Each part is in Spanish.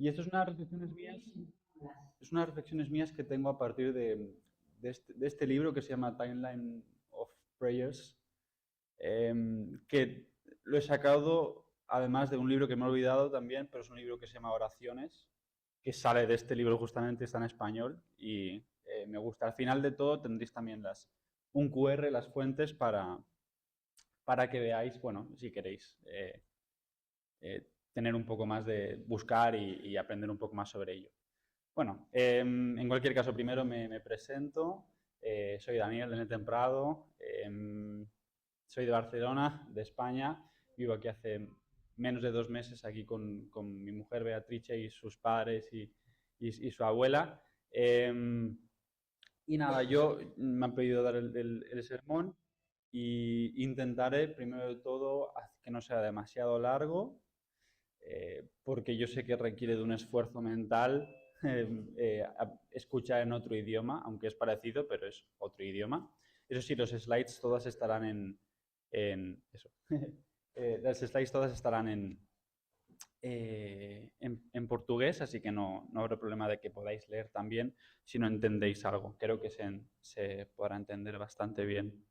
Y esto es unas reflexiones mías que tengo a partir de este libro que se llama Timeline of Prayers, que lo he sacado además de un libro que me he olvidado también, pero es un libro que se llama Oraciones, que sale de este libro justamente, está en español y me gusta. Al final de todo tendréis también un QR, las fuentes para que veáis, bueno, si queréis tener un poco más de buscar y aprender un poco más sobre ello. Bueno, en cualquier caso, primero me presento. Soy Daniel de Netemprado. Soy de Barcelona, de España. Vivo aquí hace menos de 2 meses, aquí con mi mujer Beatrice y sus padres y su abuela. Y nada, yo me han pedido dar el sermón y intentaré, primero de todo, que no sea demasiado largo, porque yo sé que requiere de un esfuerzo mental escuchar en otro idioma, aunque es parecido, pero es otro idioma. Eso sí, los slides todas estarán eso. Las slides todas estarán en portugués, así que no habrá problema de que podáis leer también si no entendéis algo. Creo que se podrá entender bastante bien.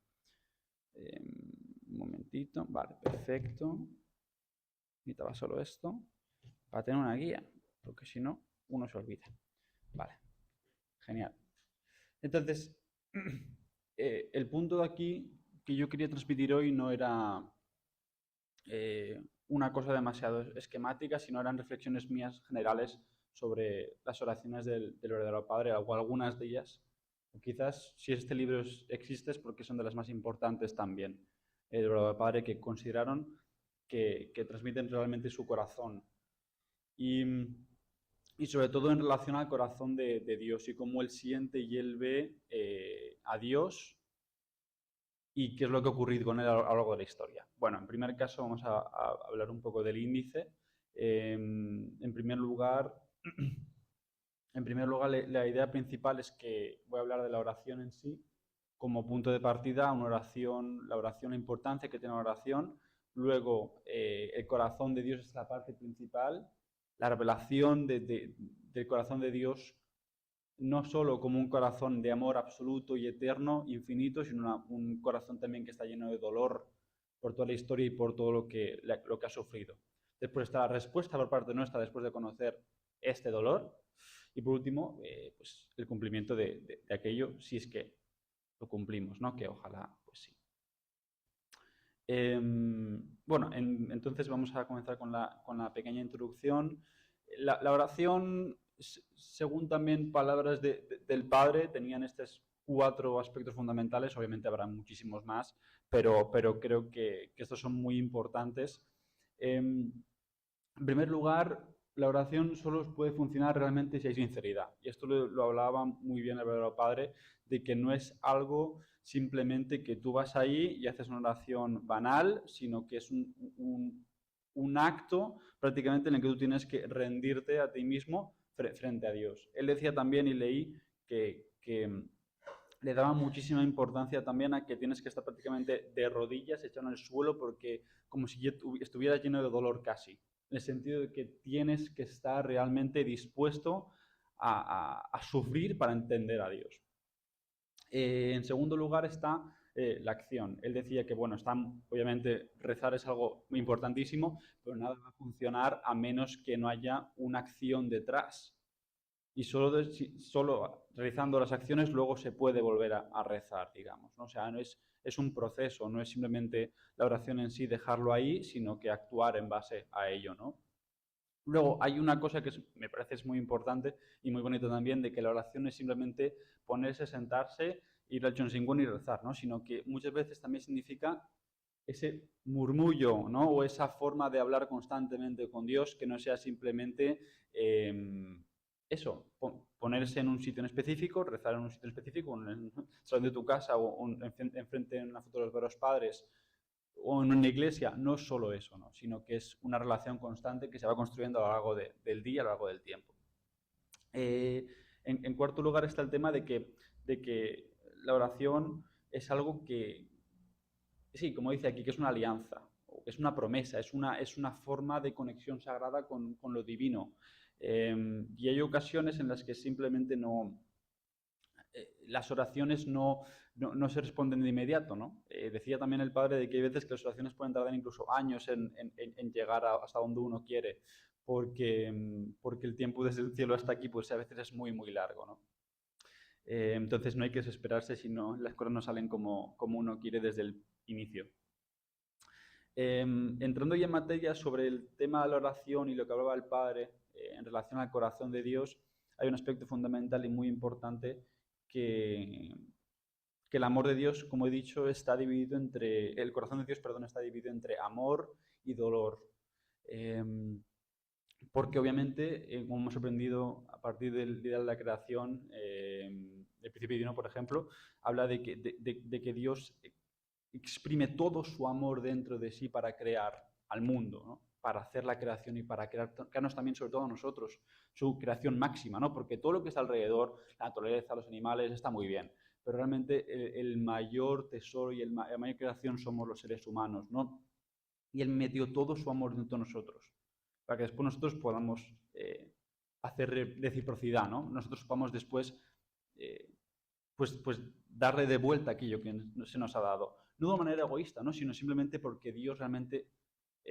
Un momentito, vale, perfecto. Necesitaba solo esto para tener una guía, porque si no, uno se olvida. Vale, genial. Entonces, el punto de aquí que yo quería transmitir hoy no era una cosa demasiado esquemática, sino eran reflexiones mías generales sobre las oraciones del verdadero Padre, o algunas de ellas. O quizás, si este libro existe, es porque son de las más importantes también, del verdadero Padre, que consideraron que transmiten realmente su corazón. Y, y sobre todo en relación al corazón de Dios y cómo Él siente y Él ve a Dios y qué es lo que ha ocurrido con Él a lo largo de la historia. Bueno, en primer caso vamos a hablar un poco del índice. En primer lugar, la idea principal es que voy a hablar de la oración en sí como punto de partida, una oración, la oración, la importancia que tiene la oración. Luego, el corazón de Dios es la parte principal, la revelación del corazón de Dios, no solo como un corazón de amor absoluto y eterno, infinito, sino un corazón también que está lleno de dolor por toda la historia y por todo lo que ha sufrido. Después está la respuesta por parte nuestra después de conocer este dolor. Y por último, pues el cumplimiento de aquello, si es que lo cumplimos, ¿no? Que ojalá, pues sí. Bueno, entonces vamos a comenzar con la pequeña introducción. La oración, según también palabras del Padre, tenían estos 4 aspectos fundamentales. Obviamente habrá muchísimos más, pero creo que estos son muy importantes. En primer lugar, la oración solo puede funcionar realmente si hay sinceridad. Y esto lo hablaba muy bien el verdadero Padre, de que no es algo simplemente que tú vas ahí y haces una oración banal, sino que es un acto prácticamente en el que tú tienes que rendirte a ti mismo frente a Dios. Él decía también, y leí, que le daba muchísima importancia también a que tienes que estar prácticamente de rodillas, echado en el suelo, porque como si estuvieras lleno de dolor casi, en el sentido de que tienes que estar realmente dispuesto a sufrir para entender a Dios. En segundo lugar está la acción. Él decía que, bueno, obviamente rezar es algo muy importantísimo, pero nada va a funcionar a menos que no haya una acción detrás. Y solo realizando las acciones luego se puede volver a rezar, digamos, ¿no? O sea, es un proceso, no es simplemente la oración en sí dejarlo ahí, sino que actuar en base a ello, ¿no? Luego hay una cosa que me parece es muy importante y muy bonita también, de que la oración es simplemente ponerse, sentarse, ir al Chonsingun y rezar, ¿no? Sino que muchas veces también significa ese murmullo, ¿no? O esa forma de hablar constantemente con Dios, que no sea simplemente eso, ponerse en un sitio en específico, rezar en un sitio específico, en el salón de tu casa o enfrente en una foto de los veros padres o en una iglesia. No es solo eso, ¿no? Sino que es una relación constante que se va construyendo a lo largo del día, a lo largo del tiempo. En cuarto lugar está el tema de que la oración es algo que, sí, como dice aquí, que es una alianza, es una promesa, es una forma de conexión sagrada con lo divino. Y hay ocasiones en las que simplemente las oraciones no se responden de inmediato, ¿no? Decía también el padre de que hay veces que las oraciones pueden tardar incluso años en llegar hasta donde uno quiere, porque el tiempo desde el cielo hasta aquí pues a veces es muy, muy largo, ¿no? Entonces no hay que desesperarse si las cosas no salen como uno quiere desde el inicio. Entrando ya en materia sobre el tema de la oración y lo que hablaba el padre en relación al corazón de Dios, hay un aspecto fundamental y muy importante que el amor de Dios, como he dicho, el corazón de Dios, perdón, está dividido entre amor y dolor. Porque obviamente, como hemos aprendido a partir del día de la creación, el principio divino, por ejemplo, habla de que Dios exprime todo su amor dentro de sí para crear al mundo, ¿no? Para hacer la creación y para crearnos también, sobre todo a nosotros, su creación máxima, ¿no? Porque todo lo que está alrededor, la naturaleza, los animales, está muy bien, pero realmente el mayor tesoro y la mayor creación somos los seres humanos, ¿no? Y Él metió todo su amor dentro de nosotros, para que después nosotros podamos hacer reciprocidad, ¿no? Nosotros podamos después eh, pues darle de vuelta aquello que se nos ha dado. No de una manera egoísta, ¿no? Sino simplemente porque Dios realmente,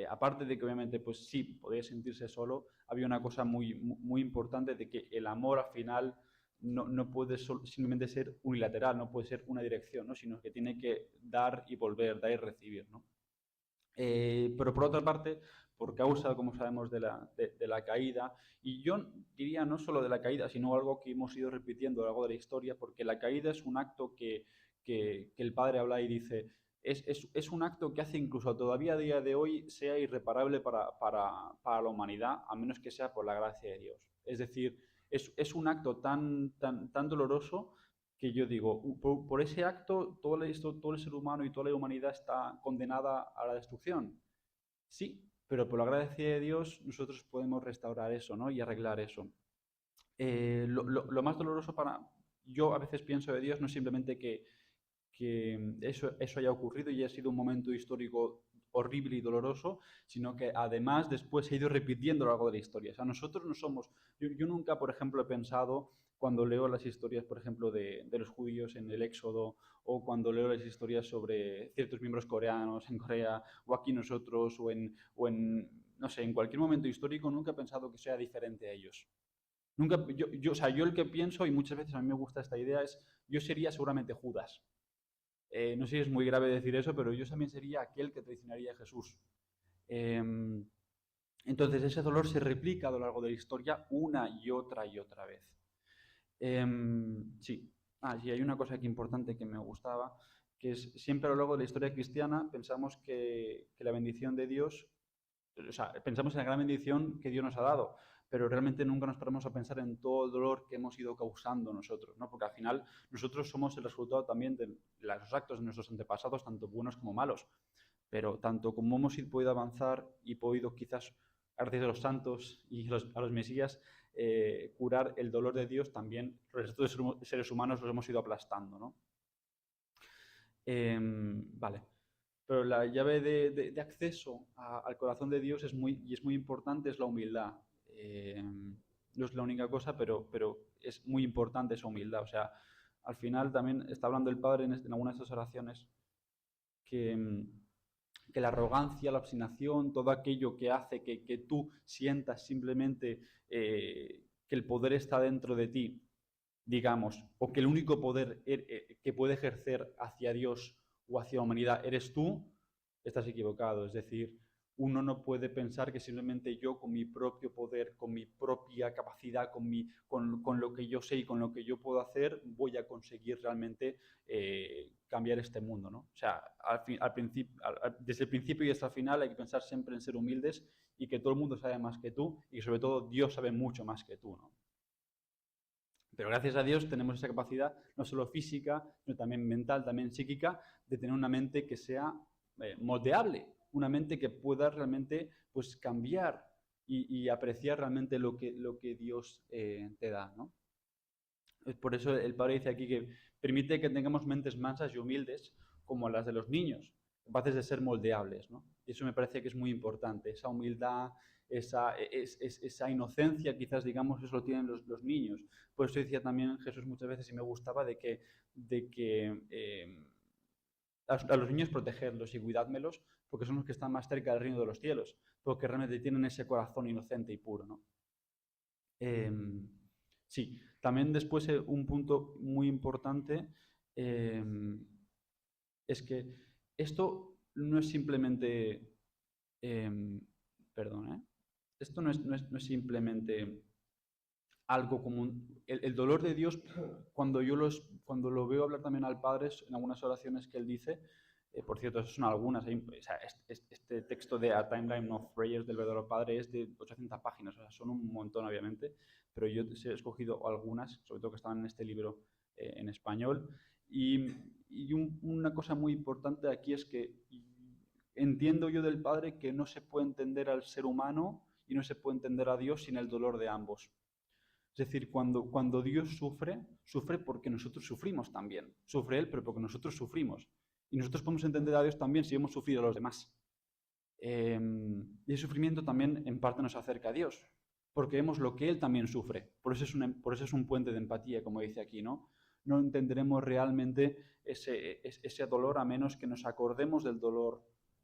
aparte de que obviamente pues sí, podía sentirse solo, había una cosa muy, muy importante de que el amor al final no puede simplemente ser unilateral, no puede ser una dirección, ¿no? Sino que tiene que dar y volver, dar y recibir, ¿no? Pero por otra parte, por causa, como sabemos, de la caída, y yo diría no solo de la caída, sino algo que hemos ido repitiendo a lo largo de la historia, porque la caída es un acto que el padre habla y dice, es un acto que hace incluso todavía a día de hoy sea irreparable para la humanidad, a menos que sea por la gracia de Dios. Es decir, es un acto tan doloroso que yo digo, por ese acto todo el ser humano y toda la humanidad está condenada a la destrucción. Sí, pero por la gracia de Dios nosotros podemos restaurar eso, ¿no? Y arreglar eso. Lo más doloroso yo a veces pienso de Dios no es simplemente que eso haya ocurrido y haya sido un momento histórico horrible y doloroso, sino que además después se ha ido repitiendo a lo largo de la historia. O sea, nosotros no somos... Yo nunca, por ejemplo, he pensado, cuando leo las historias, por ejemplo, de los judíos en el Éxodo, o cuando leo las historias sobre ciertos miembros coreanos en Corea, o aquí nosotros, no sé, en cualquier momento histórico, nunca he pensado que sea diferente a ellos. Nunca, o sea, yo el que pienso, y muchas veces a mí me gusta esta idea, es yo sería seguramente Judas. No sé si es muy grave decir eso, pero yo también sería aquel que traicionaría a Jesús. Eh, entonces ese dolor se replica a lo largo de la historia una y otra vez. Sí. Sí, hay una cosa aquí importante que me gustaba, que es siempre a lo largo de la historia cristiana pensamos que la bendición de Dios, o sea, pensamos en la gran bendición que Dios nos ha dado, pero realmente nunca nos paramos a pensar en todo el dolor que hemos ido causando nosotros, ¿no? Porque al final nosotros somos el resultado también de los actos de nuestros antepasados, tanto buenos como malos. Pero tanto como hemos podido avanzar y podido quizás, gracias a los santos y a los mesías, curar el dolor de Dios, también los restos de seres humanos los hemos ido aplastando, ¿no? Vale. Pero la llave de acceso al corazón de Dios es muy importante, es la humildad. No es la única cosa, pero es muy importante esa humildad. O sea, al final también está hablando el Padre en algunas de estas oraciones que, que la arrogancia, la obstinación, todo aquello que hace que tú sientas simplemente que el poder está dentro de ti, digamos, o que el único poder que puede ejercer hacia Dios o hacia la humanidad eres tú, estás equivocado. Es decir, uno no puede pensar que simplemente yo con mi propio poder, con mi propia capacidad, con lo que yo sé y con lo que yo puedo hacer, voy a conseguir realmente cambiar este mundo, ¿no? O sea, desde el principio y hasta el final hay que pensar siempre en ser humildes y que todo el mundo sabe más que tú y sobre todo Dios sabe mucho más que tú, ¿no? Pero gracias a Dios tenemos esa capacidad, no solo física, sino también mental, también psíquica, de tener una mente que sea moldeable, una mente que pueda realmente pues, cambiar y apreciar realmente lo que Dios te da, ¿no? Por eso el Padre dice aquí que permite que tengamos mentes mansas y humildes como las de los niños, capaces de ser moldeables, ¿no? Y eso me parece que es muy importante, esa humildad, esa inocencia, quizás digamos, eso lo tienen los niños. Por eso decía también Jesús muchas veces, y me gustaba, de que a los niños protegerlos y cuidádmelos, porque son los que están más cerca del reino de los cielos, porque realmente tienen ese corazón inocente y puro, ¿no? Sí, también después un punto muy importante es que esto no es simplemente, perdón, esto no es simplemente algo común. El dolor de Dios, cuando lo veo hablar también al Padre, en algunas oraciones que él dice, por cierto, esas son algunas, o sea, este texto de A Timeline of Prayers del verdadero Padre es de 800 páginas, o sea, son un montón obviamente, pero yo he escogido algunas, sobre todo que estaban en este libro en español, y una cosa muy importante aquí es que entiendo yo del Padre que no se puede entender al ser humano y no se puede entender a Dios sin el dolor de ambos. Es decir, cuando Dios sufre porque nosotros sufrimos también. Sufre Él, pero porque nosotros sufrimos. Y nosotros podemos entender a Dios también si hemos sufrido a los demás. Y el sufrimiento también en parte nos acerca a Dios, porque vemos lo que Él también sufre. Por eso es un puente de empatía, como dice aquí, ¿no? No entenderemos realmente ese dolor a menos que nos acordemos del dolor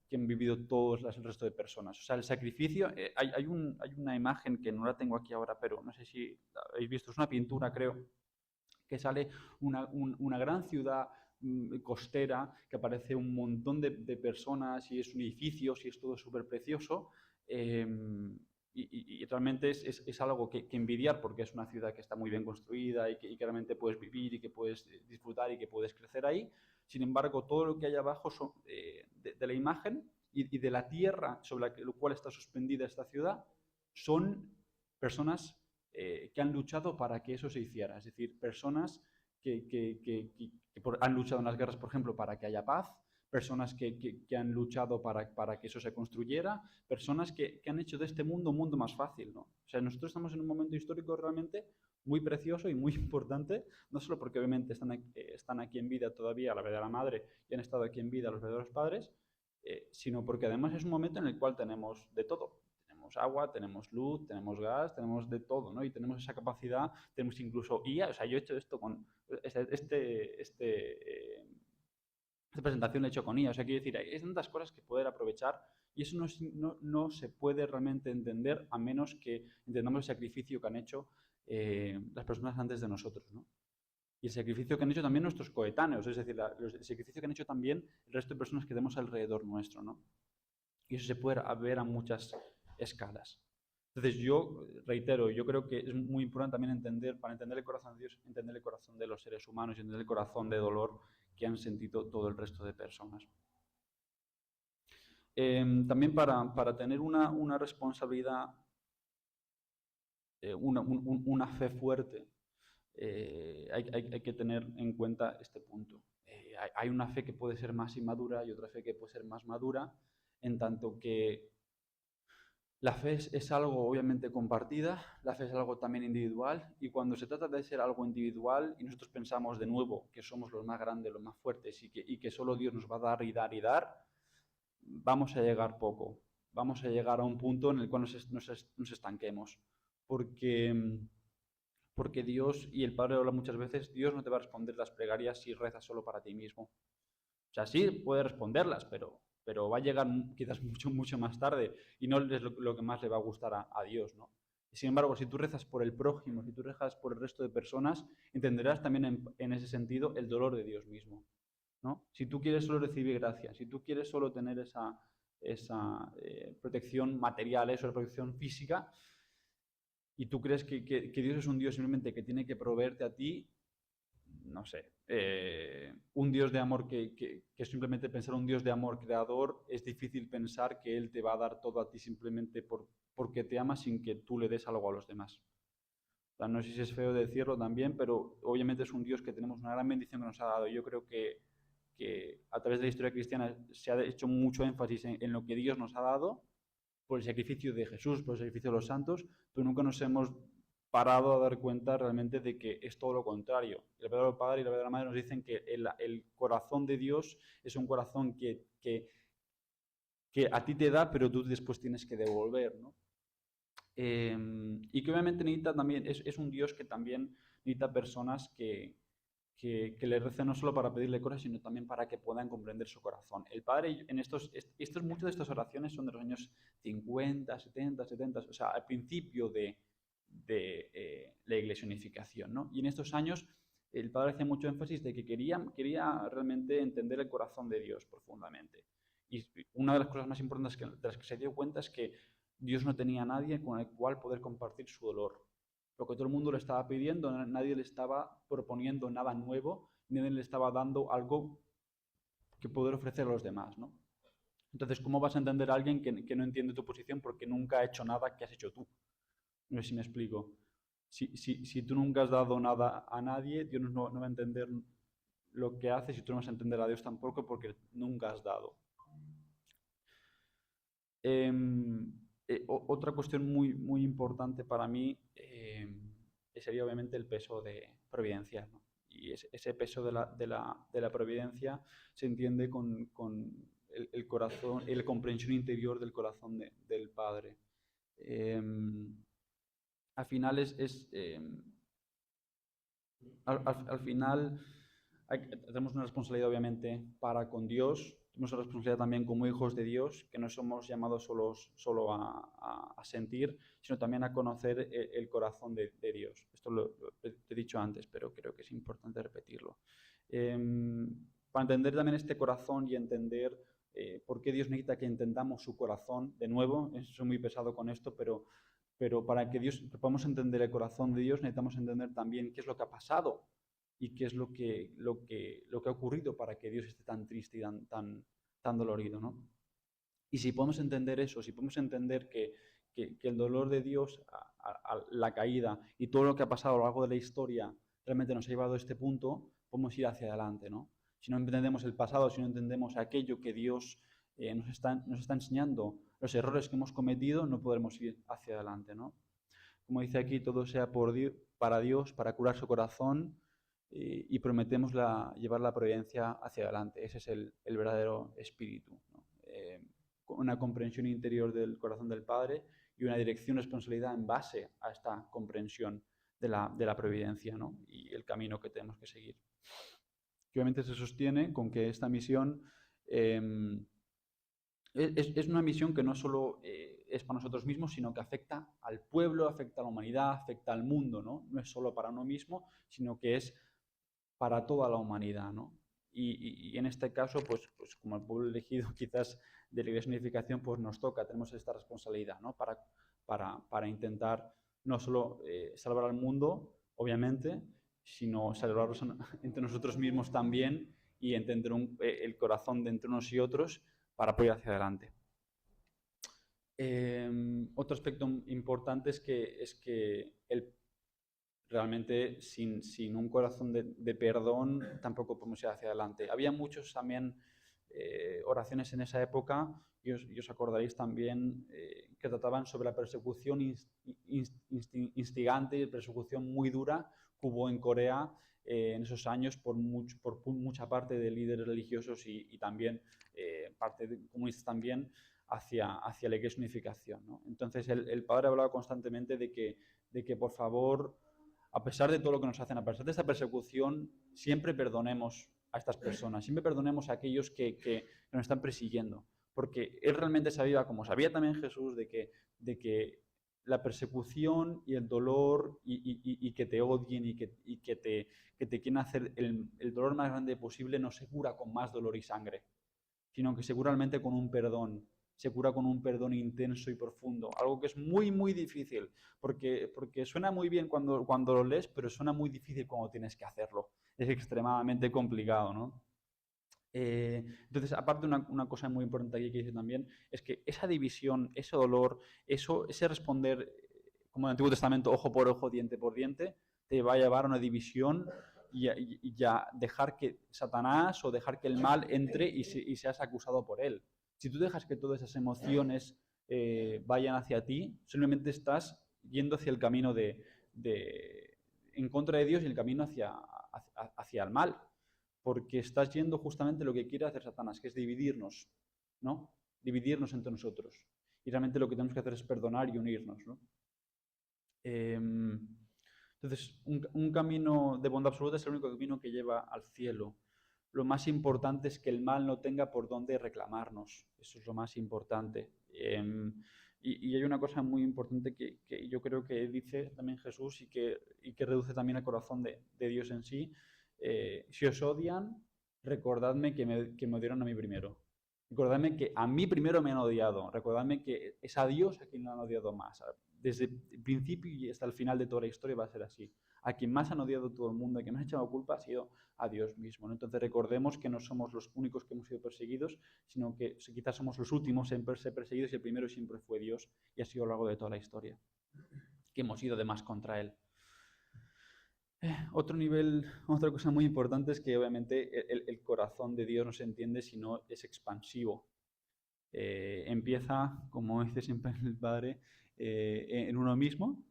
que han vivido todos el resto de personas. O sea, el sacrificio, hay una imagen que no la tengo aquí ahora, pero no sé si la habéis visto, es una pintura, creo, que sale una gran ciudad costera, que aparece un montón de personas y es un edificio y es todo súper precioso. Y realmente es algo que envidiar porque es una ciudad que está muy bien construida y que realmente puedes vivir y que puedes disfrutar y que puedes crecer ahí. Sin embargo, todo lo que hay abajo de la imagen y de la tierra sobre la cual está suspendida esta ciudad son personas que han luchado para que eso se hiciera. Es decir, personas que han luchado en las guerras, por ejemplo, para que haya paz, personas que han luchado para que eso se construyera, personas que han hecho de este mundo un mundo más fácil, ¿no? O sea, nosotros estamos en un momento histórico realmente muy precioso y muy importante, no solo porque obviamente están aquí en vida todavía la verdadera madre y han estado aquí en vida los verdaderos padres, sino porque además es un momento en el cual tenemos de todo. Tenemos agua, tenemos luz, tenemos gas, tenemos de todo, ¿no? Y tenemos esa capacidad, tenemos incluso IA, o sea, yo he hecho esto con esta presentación la he hecho con IA, o sea, quiero decir, hay tantas cosas que poder aprovechar y eso no se puede realmente entender a menos que entendamos el sacrificio que han hecho las personas antes de nosotros, ¿no? Y el sacrificio que han hecho también nuestros coetáneos, es decir, el sacrificio que han hecho también el resto de personas que tenemos alrededor nuestro, ¿no? Y eso se puede ver a muchas escalas. Entonces yo reitero, yo creo que es muy importante también entender, para entender el corazón de Dios, entender el corazón de los seres humanos y entender el corazón de dolor que han sentido todo el resto de personas. También para tener una responsabilidad, una fe fuerte, hay que tener en cuenta este punto. Hay una fe que puede ser más inmadura y otra fe que puede ser más madura, en tanto que la fe es algo obviamente compartida, la fe es algo también individual y cuando se trata de ser algo individual y nosotros pensamos de nuevo que somos los más grandes, los más fuertes y que solo Dios nos va a dar y dar y dar, vamos a llegar poco. Vamos a llegar a un punto en el cual nos estanquemos. Porque Dios, y el Padre habla muchas veces, Dios no te va a responder las plegarias si rezas solo para ti mismo. O sea, sí, puede responderlas, pero va a llegar quizás mucho, mucho más tarde y no es lo que más le va a gustar a Dios, ¿no? Sin embargo, si tú rezas por el prójimo, si tú rezas por el resto de personas, entenderás también en ese sentido el dolor de Dios mismo, ¿no? Si tú quieres solo recibir gracia, si tú quieres solo tener esa protección material, esa protección física, y tú crees que Dios es un Dios simplemente que tiene que proveerte a ti, no sé, un Dios de amor que simplemente pensar un Dios de amor creador, es difícil pensar que Él te va a dar todo a ti simplemente porque te ama sin que tú le des algo a los demás. O sea, no sé si es feo decirlo también, pero obviamente es un Dios que tenemos una gran bendición que nos ha dado. Yo creo que a través de la historia cristiana se ha hecho mucho énfasis en lo que Dios nos ha dado por el sacrificio de Jesús, por el sacrificio de los santos, pero nunca nos hemos parado a dar cuenta realmente de que es todo lo contrario. El verdadero Padre y la verdadera Madre nos dicen que el corazón de Dios es un corazón que a ti te da, pero tú después tienes que devolver, ¿no? Y que obviamente necesita también, es un Dios que también necesita personas que le recen no solo para pedirle cosas, sino también para que puedan comprender su corazón. El Padre, muchas de estas oraciones son de los años 50, 70, 70, o sea, al principio de la Iglesia Unificación, ¿no? Y en estos años el Padre hacía mucho énfasis de que quería realmente entender el corazón de Dios profundamente. Y una de las cosas más importantes de las que se dio cuenta es que Dios no tenía a nadie con el cual poder compartir su dolor. Lo que todo el mundo le estaba pidiendo, nadie le estaba proponiendo nada nuevo, nadie le estaba dando algo que poder ofrecer a los demás, ¿no? Entonces, ¿cómo vas a entender a alguien que no entiende tu posición porque nunca ha hecho nada que has hecho tú? No sé si me explico. Si tú nunca has dado nada a nadie, Dios no va a entender lo que haces y tú no vas a entender a Dios tampoco porque nunca has dado. Otra cuestión muy importante para mí sería obviamente el peso de providencia, ¿no? Y ese peso de la providencia se entiende con el corazón, la comprensión interior del corazón del Padre. Eh, Al final al final tenemos una responsabilidad obviamente para con Dios, tenemos una responsabilidad también como hijos de Dios, que no somos llamados solo a sentir, sino también a conocer el corazón de Dios. Esto lo he dicho antes, pero creo que es importante repetirlo. Para entender también este corazón y entender por qué Dios necesita que entendamos su corazón, de nuevo, soy muy pesado con esto, pero para que podamos entender el corazón de Dios necesitamos entender también qué es lo que ha pasado y qué es lo que ha ocurrido para que Dios esté tan triste y tan dolorido, ¿no? Y si podemos entender eso, si podemos entender que el dolor de Dios, la caída y todo lo que ha pasado a lo largo de la historia realmente nos ha llevado a este punto, podemos ir hacia adelante, ¿no? Si no entendemos el pasado, si no entendemos aquello que Dios nos está enseñando, los errores que hemos cometido, no podremos ir hacia adelante, ¿no? Como dice aquí, todo sea para Dios, para curar su corazón y prometemos llevar la providencia hacia adelante. Ese es el verdadero espíritu, ¿no? Una comprensión interior del corazón del Padre y una dirección, responsabilidad en base a esta comprensión de la providencia, ¿no? Y el camino que tenemos que seguir. Que obviamente se sostiene con que esta misión es una misión que no solo es para nosotros mismos, sino que afecta al pueblo, afecta a la humanidad, afecta al mundo, ¿no? No es solo para uno mismo, sino que es para toda la humanidad, ¿no? Y en este caso, pues como el pueblo elegido quizás de la Iglesia de Unificación, pues nos toca, tenemos esta responsabilidad, ¿no? Para intentar no solo salvar al mundo, obviamente, sino salvarlos entre nosotros mismos también y entender el corazón de entre unos y otros para apoyar hacia adelante. Otro aspecto importante es que realmente sin un corazón de perdón tampoco podemos ir hacia adelante. Había muchos también oraciones en esa época, y os acordaréis también, que trataban sobre la persecución instigante y persecución muy dura que hubo en Corea en esos años por mucha parte de líderes religiosos y también parte de comunistas también hacia la Iglesia Unificación, ¿no? Entonces el padre hablaba constantemente de que por favor, a pesar de todo lo que nos hacen, a pesar de esta persecución, siempre perdonemos a estas personas, siempre perdonemos a aquellos que nos están persiguiendo, porque él realmente sabía, como sabía también Jesús, de que la persecución y el dolor y que te odien y que te quieren hacer el dolor más grande posible no se cura con más dolor y sangre, sino que seguramente con un perdón, se cura con un perdón intenso y profundo, algo que es muy difícil, porque suena muy bien cuando lo lees, pero suena muy difícil cuando tienes que hacerlo. Es extremadamente complicado, ¿no? Entonces, aparte una cosa muy importante aquí que dice también, es que esa división, ese dolor, ese responder, como en el Antiguo Testamento, ojo por ojo, diente por diente, te va a llevar a una división y a dejar que Satanás o dejar que el mal entre y seas acusado por él. Si tú dejas que todas esas emociones vayan hacia ti, simplemente estás yendo hacia el camino en contra de Dios y el camino hacia el mal, porque estás yendo justamente lo que quiere hacer Satanás, que es dividirnos, ¿no? Dividirnos entre nosotros. Y realmente lo que tenemos que hacer es perdonar y unirnos, ¿no? Entonces, un camino de bondad absoluta es el único camino que lleva al cielo. Lo más importante es que el mal no tenga por dónde reclamarnos. Eso es lo más importante. Y hay una cosa muy importante que yo creo que dice también Jesús y que reduce también el corazón de Dios en sí. Si os odian, recordadme que me odiaron a mí primero. Recordadme que a mí primero me han odiado. Recordadme que es a Dios a quien lo han odiado más. Desde el principio y hasta el final de toda la historia va a ser así. A quien más han odiado todo el mundo, a quien más ha echado culpa ha sido a Dios mismo, ¿no? Entonces recordemos que no somos los únicos que hemos sido perseguidos, sino que quizás somos los últimos en ser perseguidos y el primero siempre fue Dios y ha sido a lo largo de toda la historia que hemos ido de más contra Él. Otra cosa muy importante es que obviamente el corazón de Dios no se entiende si no es expansivo. Empieza, como dice siempre el Padre, en uno mismo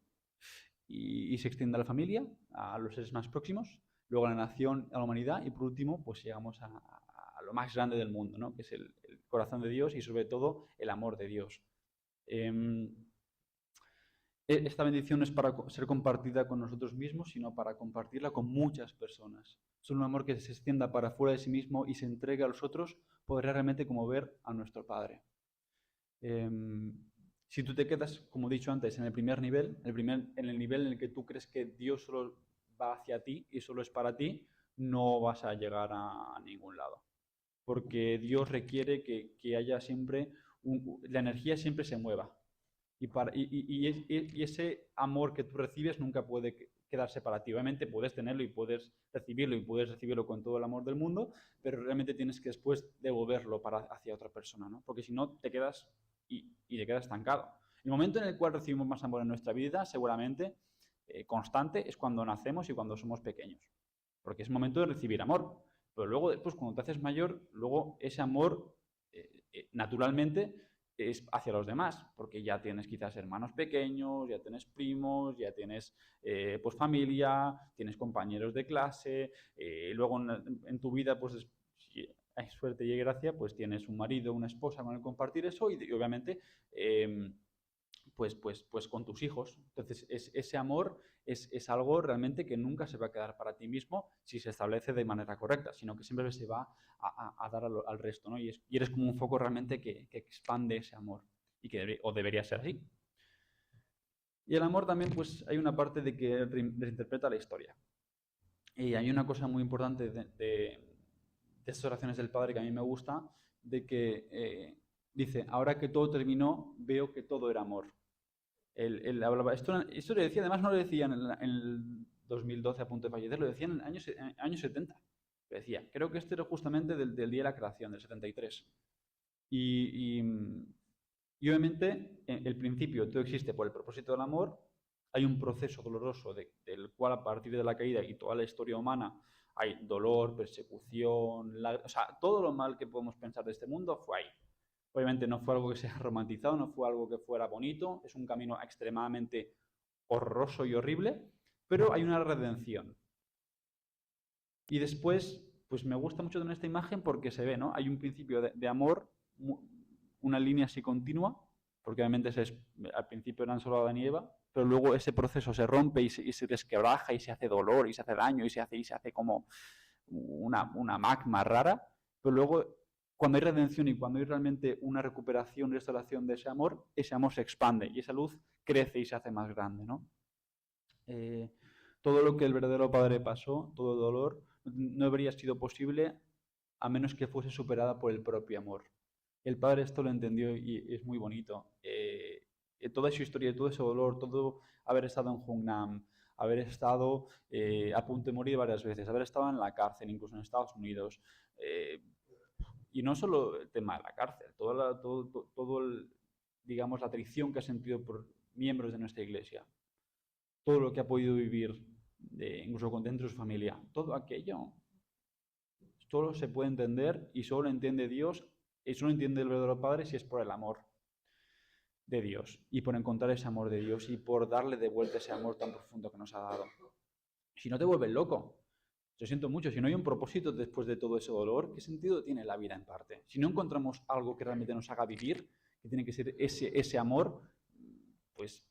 y se extiende a la familia, a los seres más próximos, luego a la nación, a la humanidad y por último pues llegamos a lo más grande del mundo, ¿no? Que es el corazón de Dios y sobre todo el amor de Dios. Esta bendición no es para ser compartida con nosotros mismos, sino para compartirla con muchas personas. Es un amor que se extienda para fuera de sí mismo y se entrega a los otros, podrá realmente como ver a nuestro Padre. Si tú te quedas, como he dicho antes, en el primer nivel, en el nivel en el que tú crees que Dios solo va hacia ti y solo es para ti, no vas a llegar a ningún lado. Porque Dios requiere que haya siempre, la energía siempre se mueva. Y ese amor que tú recibes nunca puede quedarse para ti. Obviamente puedes tenerlo y puedes recibirlo con todo el amor del mundo, pero realmente tienes que después devolverlo hacia otra persona, ¿no? Porque si no te quedas y te quedas estancado. El momento en el cual recibimos más amor en nuestra vida, seguramente constante, es cuando nacemos y cuando somos pequeños. Porque es momento de recibir amor. Pero luego, después, cuando te haces mayor, luego ese amor naturalmente es hacia los demás, porque ya tienes quizás hermanos pequeños, ya tienes primos, ya tienes pues familia, tienes compañeros de clase, luego en tu vida, pues si hay suerte y hay gracia, pues tienes un marido, una esposa con el que compartir eso y obviamente pues con tus hijos. Entonces ese amor es algo realmente que nunca se va a quedar para ti mismo si se establece de manera correcta, sino que siempre se va a dar al resto, ¿no? Y eres como un foco realmente que expande ese amor y que debería ser así. Y el amor también, pues hay una parte de que reinterpreta la historia. Y hay una cosa muy importante de estas oraciones del Padre que a mí me gusta, de que dice, ahora que todo terminó, veo que todo era amor. Él hablaba, esto lo decía, además no lo decía en el 2012 a punto de fallecer, lo decía en el año 70. Lo decía, creo que este era justamente del día de la creación, del 73. Y obviamente el principio todo existe por el propósito del amor, hay un proceso doloroso del cual a partir de la caída y toda la historia humana hay dolor, persecución, o sea, todo lo mal que podemos pensar de este mundo fue ahí. Obviamente no fue algo que sea romantizado, no fue algo que fuera bonito, es un camino extremadamente horroroso y horrible, pero hay una redención. Y después, pues me gusta mucho en esta imagen porque se ve, ¿no? Hay un principio de amor, una línea así continua, porque obviamente al principio eran solo Adán y Eva, pero luego ese proceso se rompe y se desquebraja y se hace dolor y se hace daño y se hace como una magma rara, pero luego cuando hay redención y cuando hay realmente una recuperación y restauración de ese amor se expande y esa luz crece y se hace más grande, ¿no? Todo lo que el verdadero Padre pasó, todo el dolor, no habría sido posible a menos que fuese superada por el propio amor. El Padre esto lo entendió y es muy bonito. Toda su historia, todo ese dolor, todo haber estado en Hungnam, haber estado a punto de morir varias veces, haber estado en la cárcel, incluso en Estados Unidos. Y no solo el tema de la cárcel, digamos, la traición que ha sentido por miembros de nuestra iglesia, todo lo que ha podido vivir, incluso dentro de su familia, todo aquello, solo se puede entender y solo lo entiende Dios y solo entiende el verdadero Padre si es por el amor de Dios y por encontrar ese amor de Dios y por darle de vuelta ese amor tan profundo que nos ha dado. Si no te vuelves loco. Yo siento mucho, si no hay un propósito después de todo ese dolor, ¿qué sentido tiene la vida en parte? Si no encontramos algo que realmente nos haga vivir, que tiene que ser ese amor, pues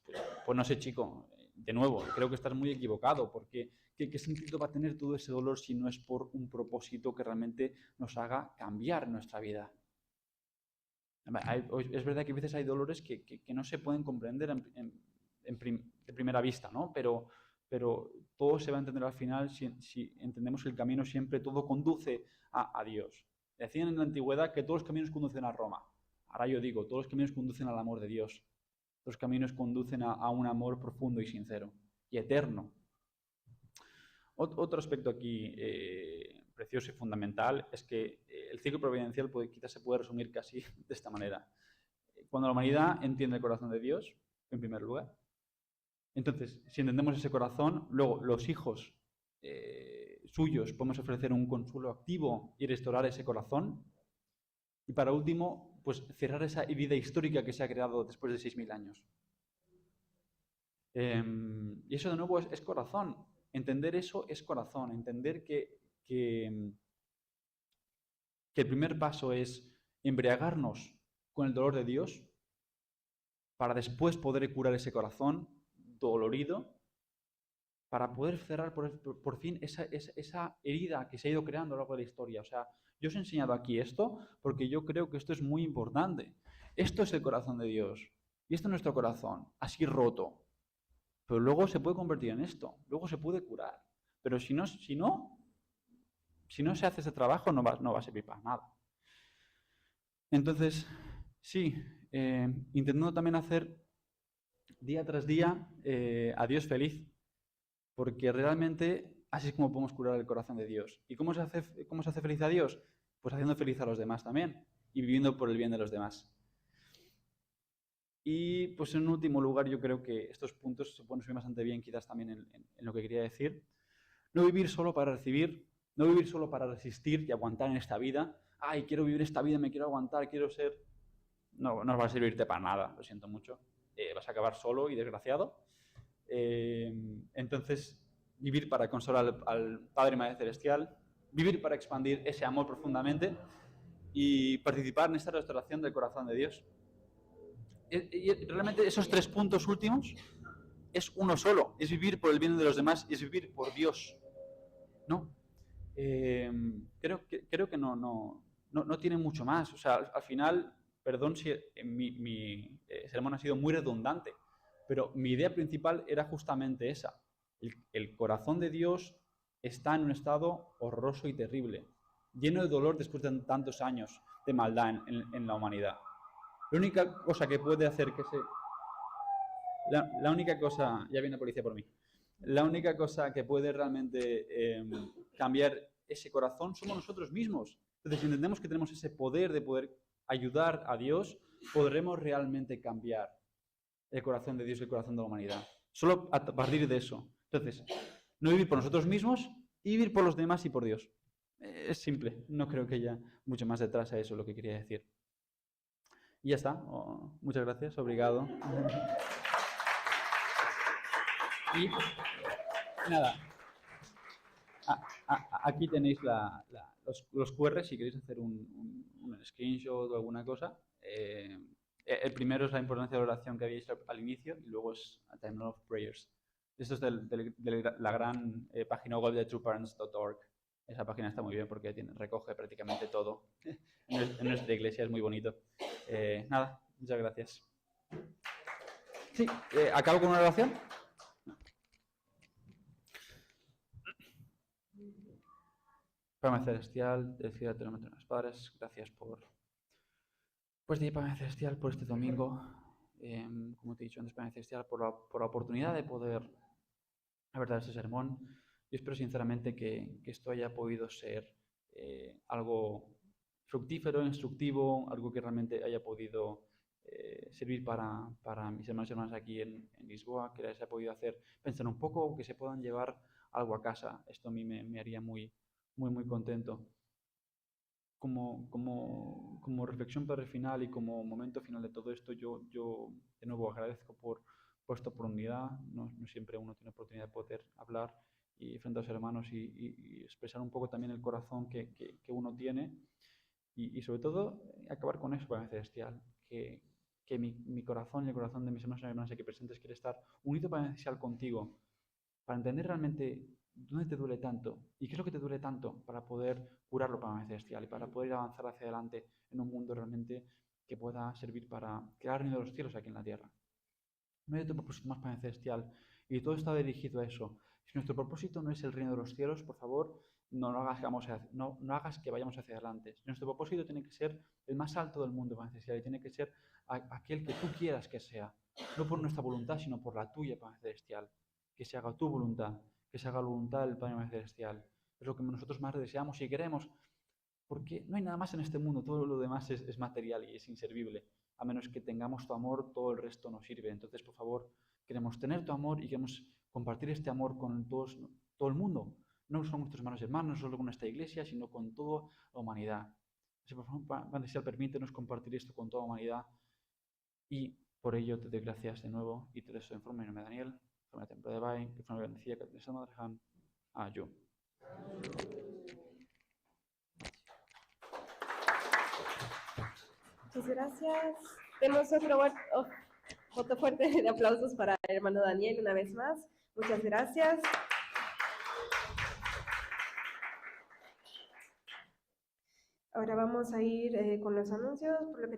no sé, chico, de nuevo, creo que estás muy equivocado, porque ¿qué sentido va a tener todo ese dolor si no es por un propósito que realmente nos haga cambiar nuestra vida? Es verdad que a veces hay dolores que no se pueden comprender de primera vista, ¿no? Pero todo se va a entender al final si entendemos que el camino siempre, todo conduce a Dios. Decían en la antigüedad que todos los caminos conducen a Roma. Ahora yo digo, todos los caminos conducen al amor de Dios. Los caminos conducen a un amor profundo y sincero y eterno. Otro aspecto aquí precioso y fundamental es que el ciclo providencial quizás se puede resumir casi de esta manera. Cuando la humanidad entiende el corazón de Dios, en primer lugar, entonces, si entendemos ese corazón, luego los hijos suyos podemos ofrecer un consuelo activo y restaurar ese corazón. Y para último, pues cerrar esa herida histórica que se ha creado después de 6.000 años. Y eso de nuevo es corazón. Entender eso es corazón. Entender que el primer paso es embriagarnos con el dolor de Dios para después poder curar ese corazón dolorido, para poder cerrar por fin esa herida que se ha ido creando a lo largo de la historia. O sea, yo os he enseñado aquí esto porque yo creo que esto es muy importante. Esto es el corazón de Dios. Y esto es nuestro corazón, así roto. Pero luego se puede convertir en esto. Luego se puede curar. Pero si no se hace ese trabajo, no va a servir para nada. Entonces, sí, intentando también hacer día tras día a Dios feliz. Porque realmente así es como podemos curar el corazón de Dios. ¿Y cómo se hace feliz a Dios? Pues haciendo feliz a los demás también y viviendo por el bien de los demás. Y pues en último lugar yo creo que estos puntos se pueden resumir bastante bien quizás también en lo que quería decir. No vivir solo para recibir, no vivir solo para resistir y aguantar en esta vida. Ay, quiero vivir esta vida, me quiero aguantar, quiero ser... No va a servirte para nada, lo siento mucho. Vas a acabar solo y desgraciado. Entonces, vivir para consolar al Padre y Madre Celestial, vivir para expandir ese amor profundamente y participar en esta restauración del corazón de Dios. Y realmente esos 3 puntos últimos es uno solo, es vivir por el bien de los demás, es vivir por Dios, ¿no? Creo que no tiene mucho más. O sea, al final, perdón si mi sermón ha sido muy redundante, pero mi idea principal era justamente esa. El corazón de Dios está en un estado horroroso y terrible, lleno de dolor después de tantos años de maldad en la humanidad. La única cosa que puede hacer que se... La única cosa... Ya viene la policía por mí. La única cosa que puede realmente cambiar ese corazón somos nosotros mismos. Entonces, si entendemos que tenemos ese poder de poder ayudar a Dios, podremos realmente cambiar el corazón de Dios y el corazón de la humanidad. Solo a partir de eso. Entonces, no vivir por nosotros mismos y vivir por los demás y por Dios. Es simple. No creo que haya mucho más detrás a eso lo que quería decir. Y ya está. Muchas gracias. Obrigado. Y nada, aquí tenéis los QR si queréis hacer un screenshot o alguna cosa. El primero es la importancia de la oración que habéis al inicio y luego es a Time of Prayers. Esto es de la gran página web de trueparents.org. Esa página está muy bien porque recoge prácticamente todo. En nuestra iglesia es muy bonito. Nada, muchas gracias. Sí, ¿acabo con una oración? Padre Celestial, del cielo te lo meto en los padres, gracias por... Pues di, Padre Celestial, por este domingo, como te he dicho antes, Padre Celestial, por la oportunidad de poder haber dado este sermón. Yo espero sinceramente que esto haya podido ser algo fructífero, instructivo, algo que realmente haya podido servir para mis hermanos y hermanas aquí en Lisboa, que les haya podido hacer pensar un poco, que se puedan llevar algo a casa. Esto a mí me haría muy contento. Como reflexión para el final y como momento final de todo esto, yo de nuevo agradezco por esta oportunidad. No siempre uno tiene oportunidad de poder hablar y frente a los hermanos y expresar un poco también el corazón que uno tiene y sobre todo acabar con eso, Padre Celestial, que que mi corazón y el corazón de mis hermanos y hermanas aquí presentes quiere estar unido para especial contigo, para entender realmente dónde te duele tanto y qué es lo que te duele tanto para poder curarlo, Padre Celestial, y para poder avanzar hacia adelante en un mundo realmente que pueda servir para crear el reino de los cielos aquí en la tierra. No hay otro propósito más, Padre Celestial, y todo está dirigido a eso. Si nuestro propósito no es el reino de los cielos, por favor, no hagas no hagas que vayamos hacia adelante. Nuestro propósito tiene que ser el más alto del mundo, Padre Celestial, y tiene que ser aquel que tú quieras que sea. No por nuestra voluntad, sino por la tuya, Padre Celestial. Que se haga tu voluntad, que se haga la voluntad del Padre Celestial. Es lo que nosotros más deseamos y queremos, porque no hay nada más en este mundo, todo lo demás es material y es inservible. A menos que tengamos tu amor, todo el resto nos sirve. Entonces, por favor, queremos tener tu amor y queremos compartir este amor con todo el mundo. No solo con nuestros hermanos y hermanos, no solo con esta iglesia, sino con toda la humanidad. Así, por favor, Padre Celestial, permítenos compartir esto con toda la humanidad. Y por ello te doy gracias de nuevo y te deseo en forma de nombre de Daniel, en forma de templo de Bai, en forma de bendecida que te deseo Madrahan. Ayo. Muchas gracias. Tenemos otro voto fuerte de aplausos para el hermano Daniel una vez más. Muchas gracias. Ahora vamos a ir con los anuncios, por lo que